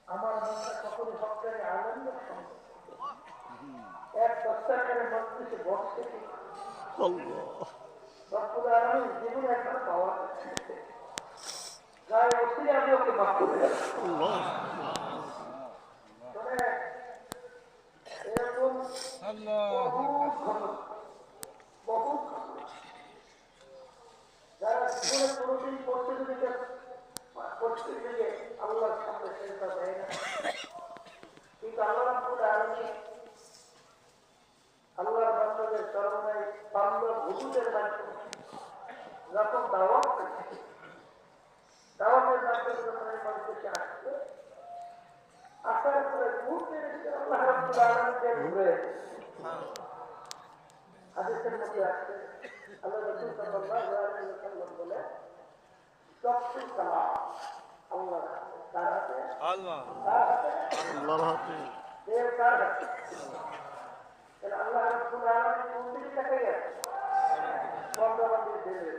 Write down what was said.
আমার বান্দা কখনো সরকারি আনন্দ এক দস্তাকারের মজলিসে বসতে রব্বুল আলামিন জীবনে একবার পাওয়া গায়ে অসিলে আমি ওকে মাফ করে এরকম বহু যারা জীবনে কোনোদিন করতে যদি করতে গিয়ে আল্লাহর সামনে সেটা দেয় না কিন্তু আল্লাহ রাব্বুল আলামিন আল্লাহর বান্দাদের চরণে বান্দা হুজুরের মাধ্যমে যখন দাওয়াতের মাধ্যমে যখন এই মানুষকে আসছে আসার পরে ঘুরতে এসে আল্লাহ রাব্বুল আলামিনকে ঘুরে হাদিসের মধ্যে আসছে আল্লাহ রাসূল সাল্লাল্লাহু আলাইহি ওয়াসাল্লাম বলে চক্ষুর কালাম আল্লাহর হাতে কার হাতে আল্লাহর হাতে এর কার হাতে আল্লাহ রাব্বুল আলামিন কোন দিকে তাকায় গেছে বন্ধ দেবে